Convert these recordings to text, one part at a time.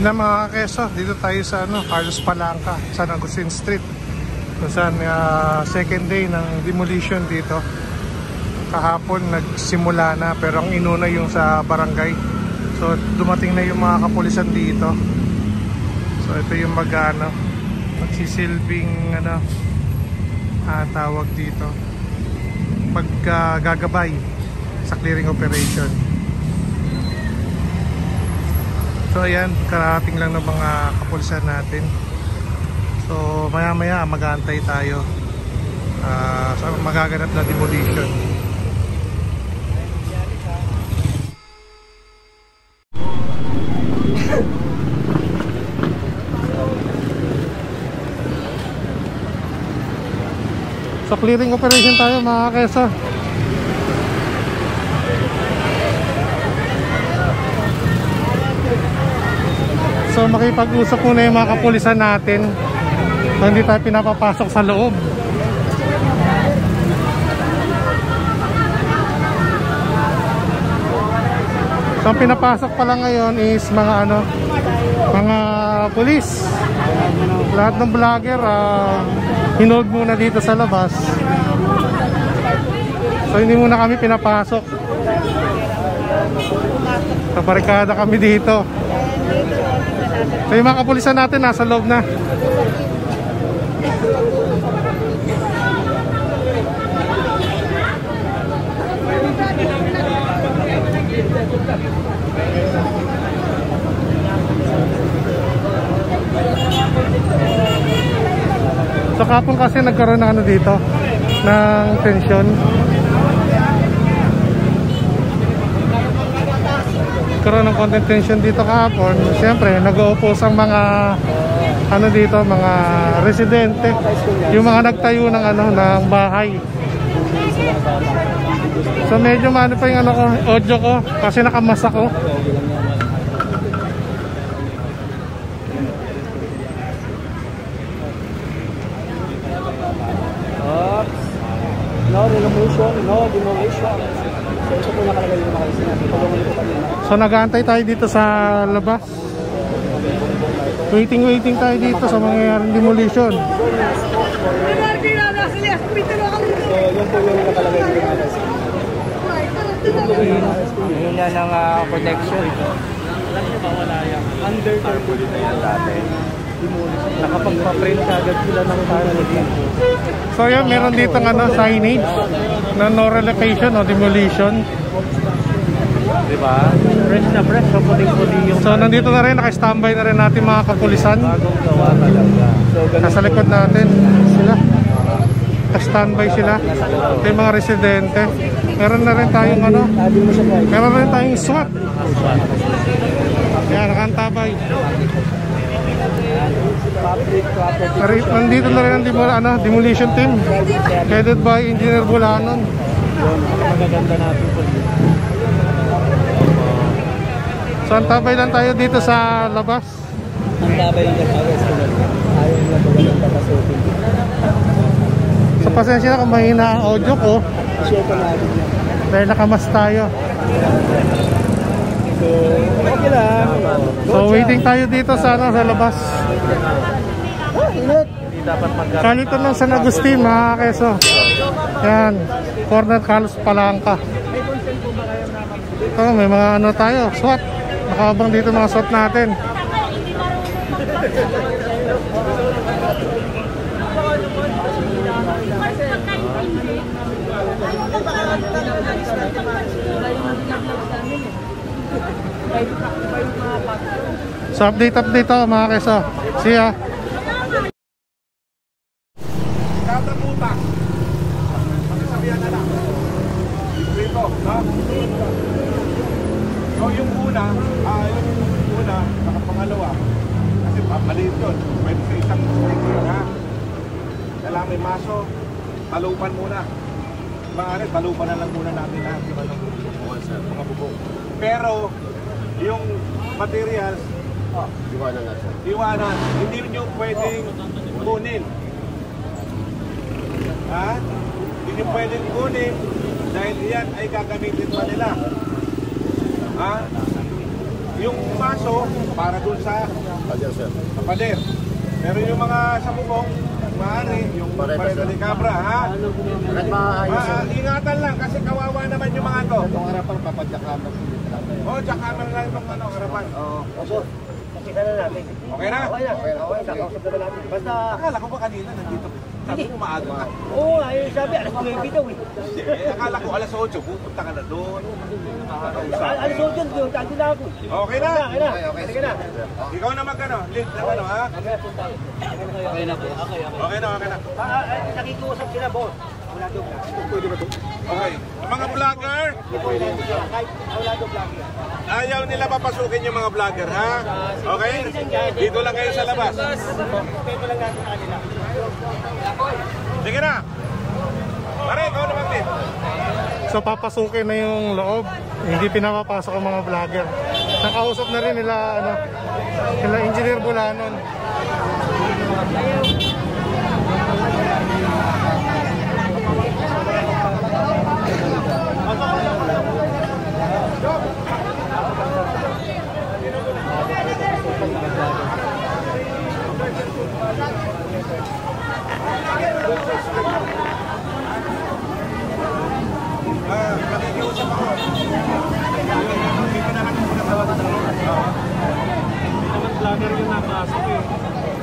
Yun lang mga kakeso, dito tayo sa Carlos Palanca, San Agustin Street, kung saan second day ng demolition dito. Kahapon nagsimula na, pero ang inuna yung sa barangay. So dumating na yung mga kapulisan dito. So ito yung magsisilbing tawag dito, gagabay sa clearing operation. So ayan, karating lang ng mga kapulisan natin. So maya maya mag-aantay tayo sa magaganap na demolition. So clearing operation tayo mga kesa. So makipag-usap muna yung mga kapulisan natin. So hindi tayo pinapapasok sa loob. So ang pinapasok pala ngayon is mga mga pulis. Lahat ng vlogger hinold muna dito sa labas. So hindi muna kami pinapasok. So barikada kami dito. So yung mga kapulisan natin nasa loob na. So kapon kasi nagkaroon ng dito ng tensyon. Karoon ng content tension dito kahapon. Siyempre nag-uupos ang mga dito, mga residente, yung mga nagtayo ng ng bahay. So medyo pa yung audio ko kasi nakamasa ko. No relocation, no demolition. So ito po nakalagay yung mga sinabi. So nag-aantay tayo dito sa labas. Waiting tayo dito sa mangyayaring demolition. So yun po yung nakalagay yung mga sinabi. Hina ng protection. Alam niyo ba wala yan? Under tarpaulin na yan dati. Nakapagpa-print agad sila ng panel dito. So yan, meron dito signage na no relocation o demolition. Diba? Fresh na fresh, so puting-puti yung... So nandito na rin, naka-standby na rin natin mga kapulisan. Bagong gawa talaga. Nasa likod natin sila. Naka-standby sila. Ito yung mga residente. Meron na rin tayong meron na rin tayong SWAT. Yan, naka-antabay. Nandito na rin ang demolition team headed by Engineer Bulanon. Magaganda natin po. So antabay lang tayo dito sa labas. Antabay lang tayo sa labas. Ayaw nila ba walang papasukin. So pasensya na kung mahina ang audio ko dahil nakamas tayo. So okay lang. So waiting tayo dito sa labas. Kalito ng San Agustin mga keso. Yan, corner Carlos Palanca. Ito, may mga tayo, SWAT. Nakabang dito mga SWAT natin. So update ako mga keso. See ya. Kataputak. Sabihan na lang. Dito, no? So yung una, saka pangalawa. Kasi maliit yun. Pwede sa isang sticker, ha? Kailangan may maso. Talupan muna. Maaari, talupan na lang muna natin ha. Mga bubong. Pero, yung materials, iwanan. Hindi nyo pwedeng kunin. Ha? Hindi pwedeng kunin dahil yan ay gagamitin pa nila. Ha? Yung maso, para dun sa pader. Pero yung mga sa bubong, maaari, yung Bareta de Cabra, ha? Ingatan lang kasi kawawa naman yung mga to. Itong harapan, papadyakan. Oh, tsakaman lang itong harapan. Opo. Kita na natin. Okay na? Okay na. Kakausap naman natin. Basta... Akala ko ba kanina nandito? Sabi mo maaga ka. Oo, ayun sabi, alas 9 daw eh. Akala ko alas 8, pupunta ka na doon. Alas 8 doon, tandi na ako. Okay na? Okay na. Sige na. Ikaw na magkano? Lead na ano, ha? Okay na po. Okay na. Nakikiusap sila, boss. Wala daw vlog. Pwede ba ito? Okay. Ang mga vlogger, Kahit wala daw vlog. ayaw nila papasukin yung mga vlogger, ha? Okay? Dito lang kayo sa labas. Respeto lang natin sa kanila. Sige na. Pare, ikaw naman din. So papasukin na yung loob, hindi pinapapasok ang mga vlogger. Nakausap na rin nila, nila Engineer Bulanon. Nakikiusap ako. Hindi ka na lang muna sa labas. Hindi naman vlogger yung napasok eh.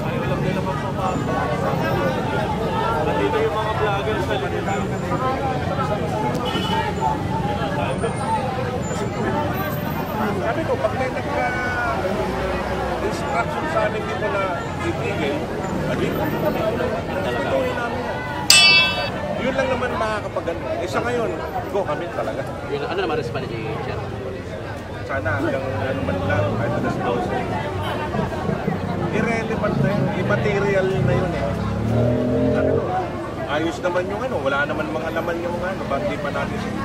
Ayaw lang nila magpapasok. Nandito yung mga vlogger sa likod. Sabi ko, pag may nagka-instruction sa amin dito na itigil, tutuloy namin yan. Yun lang naman makakapagano. Sa ngayon, go kami talaga. Yun, ano naman response ni Chair? Sana hanggang ano man lang, kahit alas 12. Irrelevant na yun. Immaterial na yun eh. Ano, ayos naman yung ano, wala naman mga laman yung ano, ba't di pa natin siya.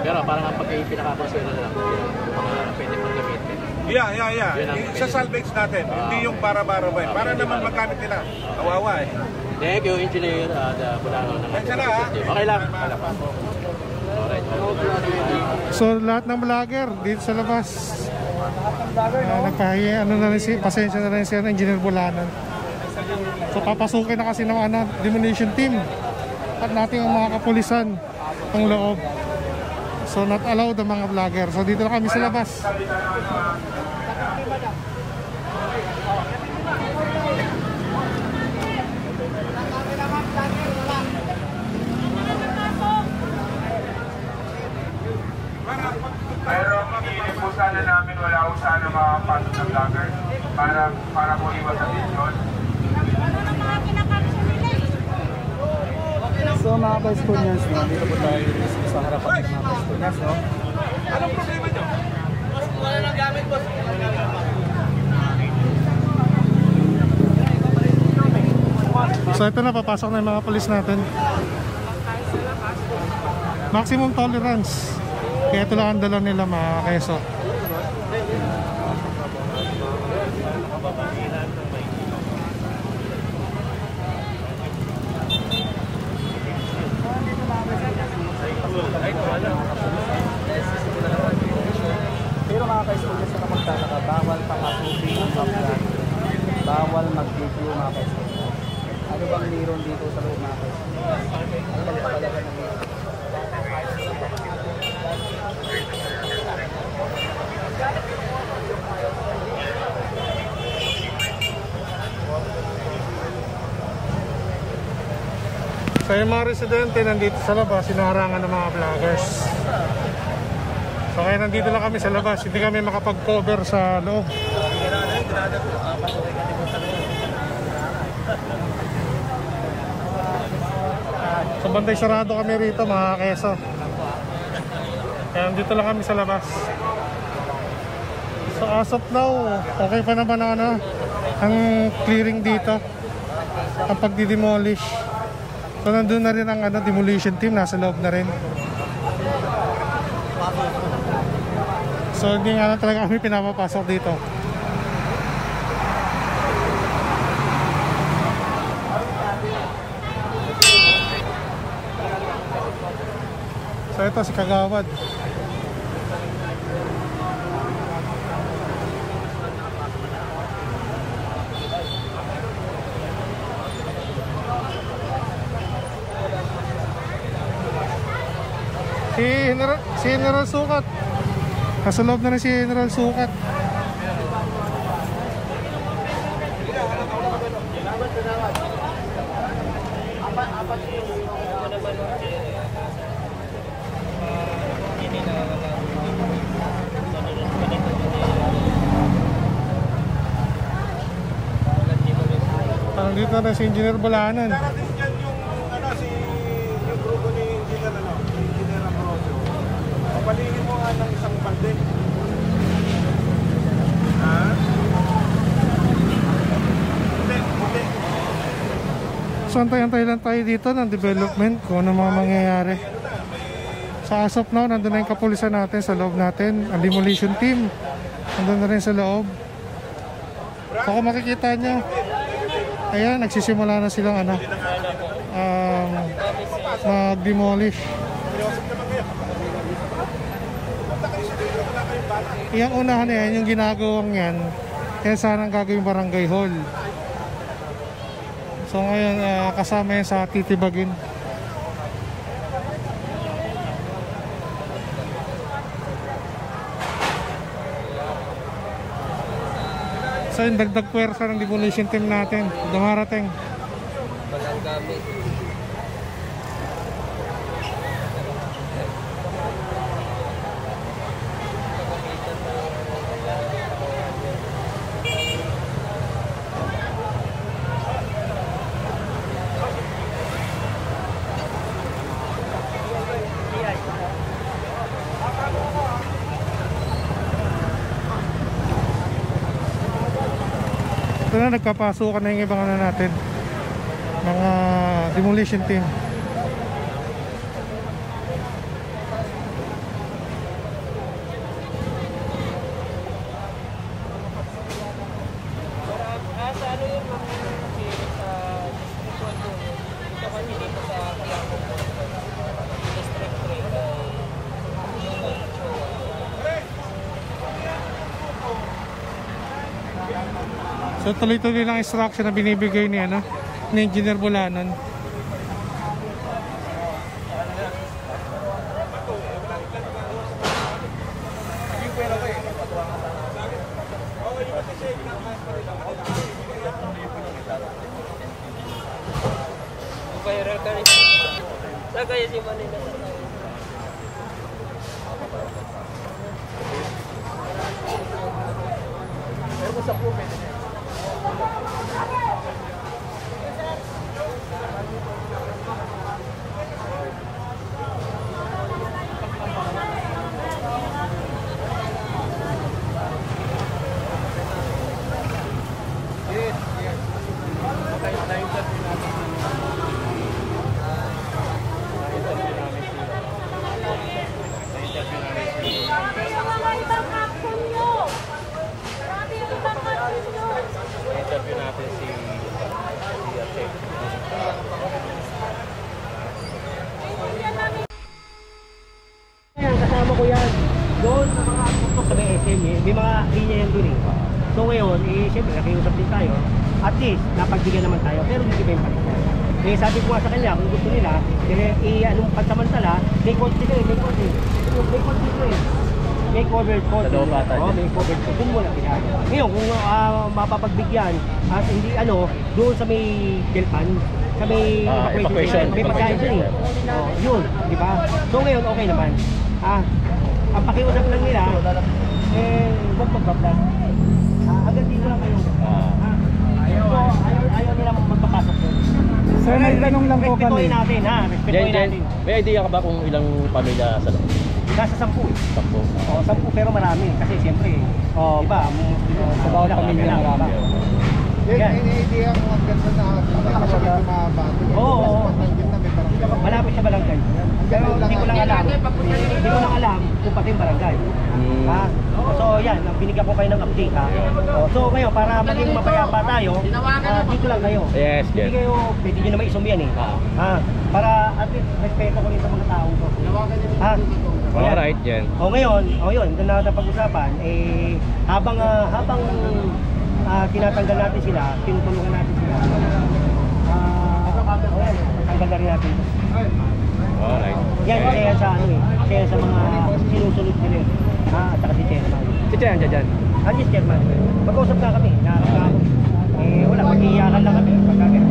Pero parang ang pinaka-consider na lang, yung mga pwede pang gamitin. Yeah. Isa-salvage natin. Hindi yung para-barabay. Para naman magamit nila. Kawawa eh. Thank you, Engineer Bulanon. Thanks na ha. Okay lang. Alright. So lahat ng vlogger dito sa labas, nagpahingi, pasensya na rin siya ng Engineer Bulanon. So papasukin na kasi ng demolition team at natin ang mga kapulisan ang loob. So not allowed ang mga vlogger. So dito na kami sa labas. Pero pag-iinip po sana namin wala ko sana makapasok na vlogger para po iwas sa tension. So mga ka-schoolers, dito po tayo sa harapan ng mga ka-schoolers, no? Anong problema nyo? Wala nang gamit, boss. So ito na, papasok na yung mga pulis natin. Maximum tolerance. Kaya ito lang ang dala nila mga keso. Pero mga ka-schoolers na magtataka, bawal papasukin ang vlog. Bawal mag-video mga ka-schoolers. Ano bang meron dito sa loob mga ka-schoolers? Ano bang pakalaga ng meron? So yung mga residente nandito sa labas, sinaharangan ng mga vloggers. So kaya nandito lang kami sa labas, hindi kami makapag-cover sa loob. So bantay sarado kami rito mga keso. Kaya nandito lang kami sa labas. So as of now, okay pa naman ang clearing dito, ang pagdidemolish. So nandun na rin ang demolition team, nasa loob na rin. So hindi nga talaga kami pinapapasok dito. So ito si Kagawad. Si General Sukat. Nasa loob na rin si General Sukat. Dito na si Engineer Bulanan. Darating dyan yung, yung grupo ni Engineer Ambrosio. Papaligin mo nga ng isang balde. Ha? Hindi. So antay-antay lang tayo dito ng development kung ano mga mangyayari. Sa as of now, nandun na yung kapulisan natin sa loob natin. Ang demolition team nandun na rin sa loob. So kung makikita nyo, ayan, nagsisimula na silang mag-demolish. Yung unahan yan, yung ginagawang yan, kaya sana ang gagawing barangay hall. So ngayon, kasama yan sa titibagin. So yung dagdag puwersa ng demolition team natin dumarating. Walang gamit. Ito na, nagpapasukan na yung ibang natin, mga demolition team. So tuloy-tuloy lang instruction na binibigay ni Engineer Bulanan. Viral ka rin. Saan kaya si Manila? Pero kung sa po, pwede na. Interview natin si Atek. Kasama ko yan doon sa mga putok sa may SM, may mga linya yan doon eh. So ngayon, siyempre nakiusap din tayo, at least napagbigyan naman tayo, pero hindi ba yung palit. Sabi ko nga sa kanya, kung gusto nila, anong pansamantala, may code dito eh, may code dito eh. May covered code. May covered code. Doon mo lang pinagawa. Ngayon, kung mapapagbigyan, at hindi doon sa may Delpan, sa may evacuation, may pagkain dun eh. Yun, di ba? So ngayon, okay naman. Ang pakiusap lang nila, huwag magpaplan. Hanggang dito lang kayo. So, ayaw nila magpapasok doon. Sir, may tanong lang po kami. Respetuhin natin, respetuhin natin. May idea ka ba kung ilang pamilya sa loob? Nasa 10 eh. 10. 10 pero marami. Kasi siyempre, diba, sa bawat pamilya marami. Yan, idea ko ang ganda na Oo. Malapit sa barangay. Pero hindi ko lang alam kung pati yung barangay. So yan, binigyan ko kayo ng update So ngayon, para maging mapayapa tayo, dito lang kayo. Yes. Pwede nyo naman isumi yan para at least respeto ko rin sa mga tao to. Alright, yan. Ngayon, yun, doon na pag-usapan, habang tinatanggal natin sila, tinutulungan natin sila. Tanggal na rin natin. Alright. Yan, siya sa ano eh. Siya sa mga sinusunod nila. At saka si chairman. Si Chairman dyan. Yes, chairman. Mag-usap na kami. Nakakita ako. Wala, mag-iiyakan lang kami. Pagkagano.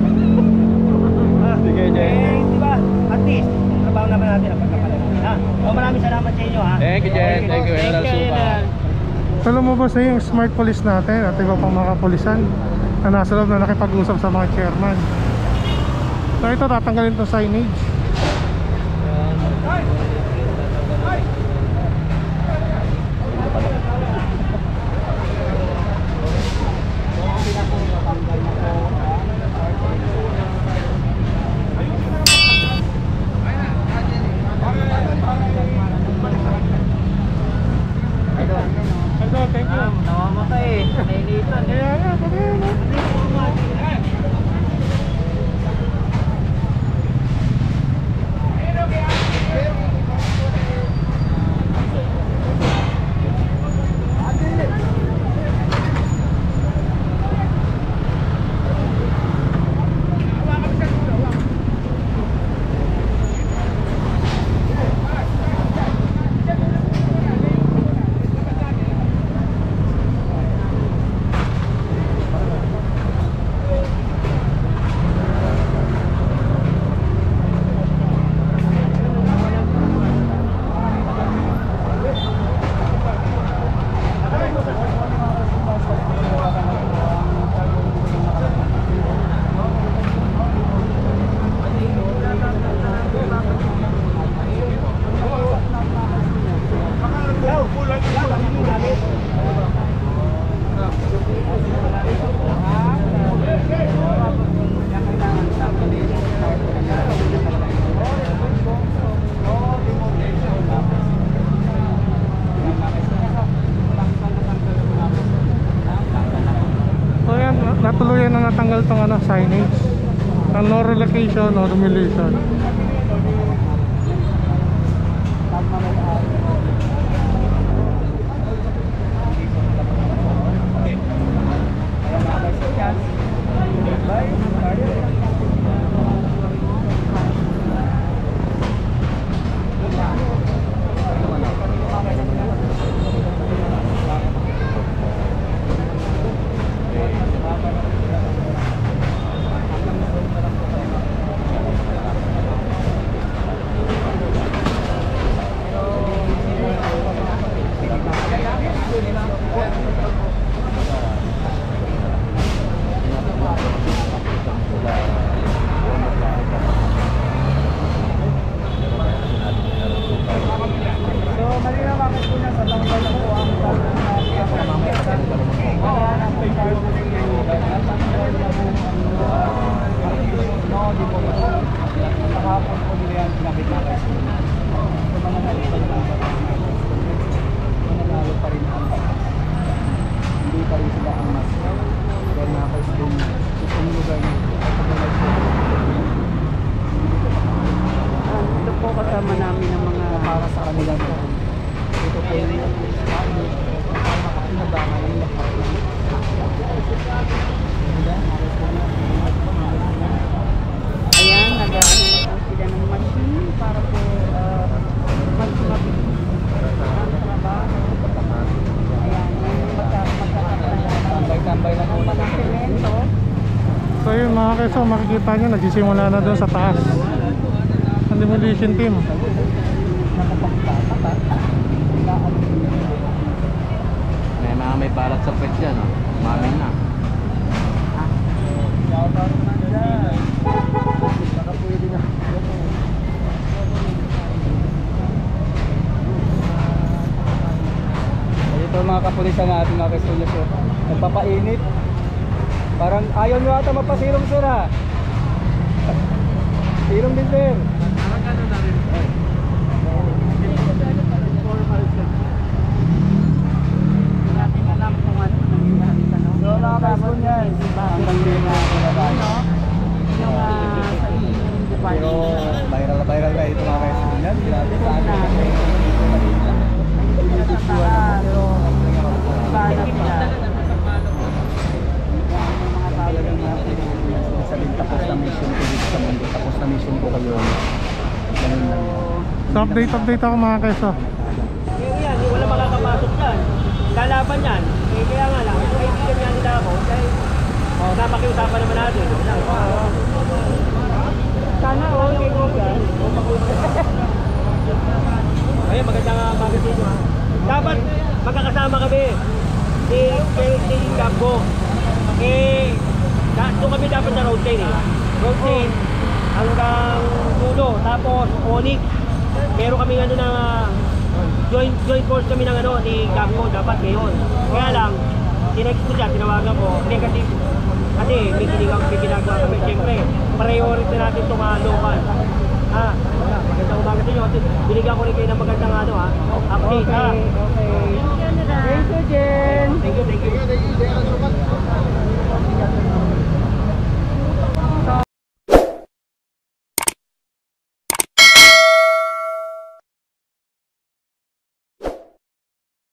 Sige, Di ba? At least, trabaho naman natin ang pagkapalaman. Maraming salamat sa inyo ha. Thank you, Jen. Thank you, General Supa. So lumabas na yung smart police natin at iba pang mga kapulisan na nasa loob na nakipag-usap sa mga chairman. So ito, tatanggalin itong signage. Thank you. Namamatay eh. Nainitan eh. Natuluyan na natanggal tong signage ng no relocation or demolition. Kasama namin ng mga para sa kanila ito po yung pinabangan ng lahat. Ayan, nag-ano na po sila ng machine para po mas mabilis ang trabaho. Ayan, tambay-tambay na po ng semento. So yun mga keso, makikita nyo nagsisimula na doon sa taas ang demolition team. May balat sa pwet dyan, oh. Mamin na. Ito mga kapulisan natin mga kasulyo, so nagpapainit. Parang ayaw nyo ata mapasilong, sir, ha? Silong din, sir. So mga kasun yan, hanggang din na pinabay. Pero viral na ito mga kasun yan. Grabe sa atin. Sabihin tapos na mission ko dito sa mundo. Tapos na mission ko kayo. Ganun lang yan. So update ako mga keso. Yan, wala makakapasok dyan. Lalaban yan. Kaya nga lang, kung kaibigan nga nila ako, dahil napakiusapan naman natin. Sana all kaibigan. Ayun, magandang magasin nyo ha. Dapat magkakasama kami ni Gabbo. Doon kami dapat sa road chain Road chain hanggang dulo. Tapos Onyx. Meron kami na joint course kami ng ni Gabbo dapat ngayon. Kaya lang, tinext ko siya, tinawagan ko, negative. Kasi may ginagawa kami. Siyempre, priority natin itong local. Magandang umaga sa inyo. Binigyan ko rin kayo ng magandang update. Okay. Thank you, Jen. Thank you.